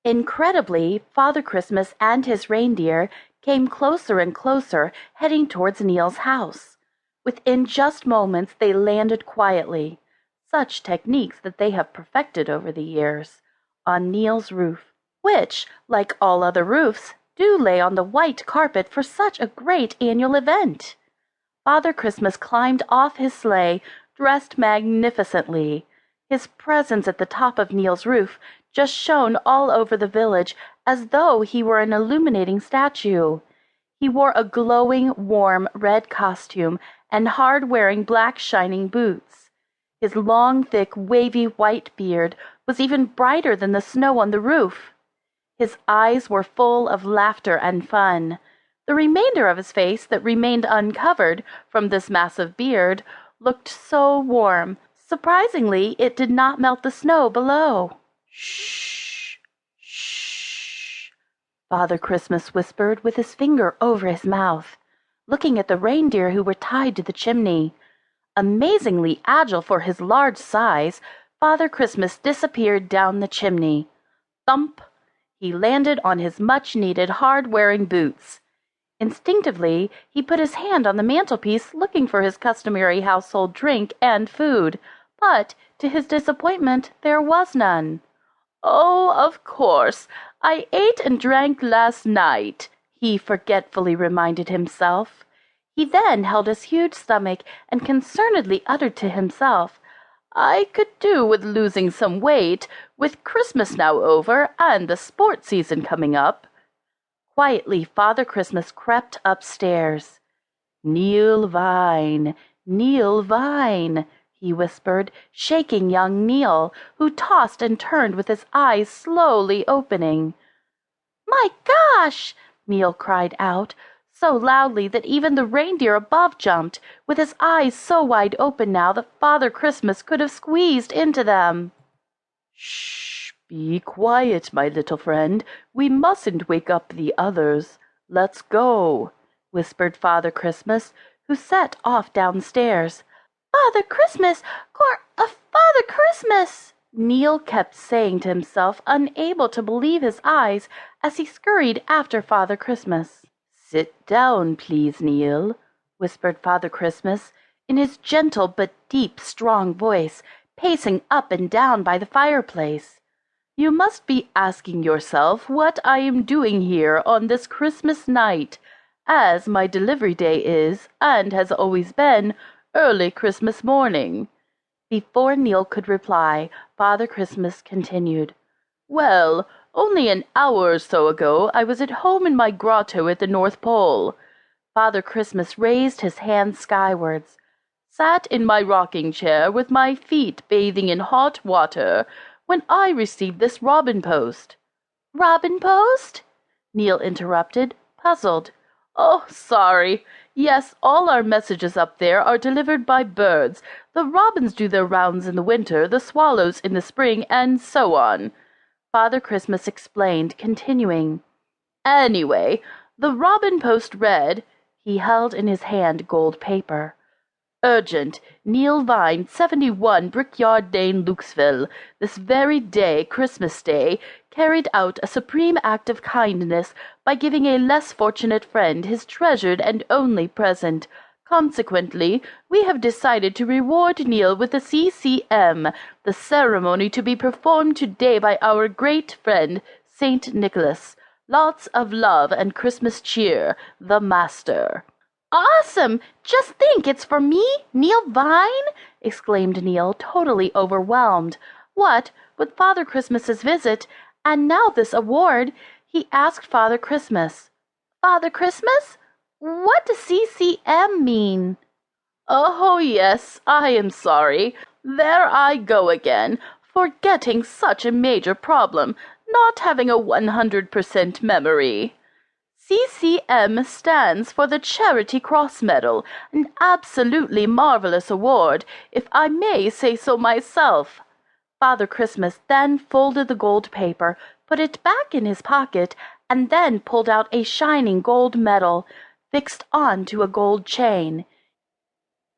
Incredibly, Father Christmas and his reindeer came closer and closer, heading towards Neal's house. Within just moments they landed quietly, such techniques that they have perfected over the years, on Neal's roof, which, like all other roofs, do lay on the white carpet for such a great annual event. Father Christmas climbed off his sleigh, dressed magnificently. His presence at the top of Neal's roof just shone all over the village as though he were an illuminating statue. He wore a glowing, warm red costume and hard-wearing black shining boots. His long, thick, wavy white beard was even brighter than the snow on the roof. His eyes were full of laughter and fun. The remainder of his face that remained uncovered from this massive beard looked so warm. Surprisingly, it did not melt the snow below. "Shh, shh," Father Christmas whispered with his finger over his mouth, looking at the reindeer who were tied to the chimney. Amazingly agile for his large size, Father Christmas disappeared down the chimney. Thump! He landed on his much-needed hard-wearing boots. Instinctively, he put his hand on the mantelpiece looking for his customary household drink and food, but, to his disappointment, there was none. "Oh, of course, I ate and drank last night," he forgetfully reminded himself. He then held his huge stomach and concernedly uttered to himself, "I could do with losing some weight, with Christmas now over and the sport season coming up." Quietly, Father Christmas crept upstairs. "Neal Vine, Neal Vine," he whispered, shaking young Neal, who tossed and turned with his eyes slowly opening. "My gosh!" Neal cried out, so loudly that even the reindeer above jumped, with his eyes so wide open now that Father Christmas could have squeezed into them. "Shh! Be quiet, my little friend. We mustn't wake up the others. Let's go," whispered Father Christmas, who set off downstairs. "Father Christmas! Father Christmas!" Neal kept saying to himself, unable to believe his eyes, as he scurried after Father Christmas. "Sit down, please, Neal," whispered Father Christmas, in his gentle but deep, strong voice, pacing up and down by the fireplace. "You must be asking yourself what I am doing here on this Christmas night, as my delivery day is, and has always been, early Christmas morning." Before Neal could reply, Father Christmas continued, "Well, only an hour or so ago I was at home in my grotto at the North Pole." Father Christmas raised his hand skywards. "Sat in my rocking chair with my feet bathing in hot water when I received this robin post." "Robin post?" Neal interrupted, puzzled. "Oh, sorry. Yes, all our messages up there are delivered by birds. The robins do their rounds in the winter, the swallows in the spring, and so on," Father Christmas explained, continuing. "Anyway, the robin post read," he held in his hand gold paper, "Urgent, Neal Vine, 71 Brickyard Lane, Luxville, this very day, Christmas Day, carried out a supreme act of kindness by giving a less fortunate friend his treasured and only present. Consequently, we have decided to reward Neal with the CCM, the ceremony to be performed today by our great friend, St. Nicholas. Lots of love and Christmas cheer, the Master." "Awesome! Just think, it's for me, Neal Vine?" exclaimed Neal, totally overwhelmed. What, with Father Christmas's visit, and now this award, he asked Father Christmas, "Father Christmas, what does CCM mean?" "Oh, yes, I am sorry. There I go again, forgetting such a major problem, not having a 100% memory. CCM stands for the Charity Cross Medal, an absolutely marvelous award, if I may say so myself." Father Christmas then folded the gold paper, put it back in his pocket, and then pulled out a shining gold medal, fixed on to a gold chain.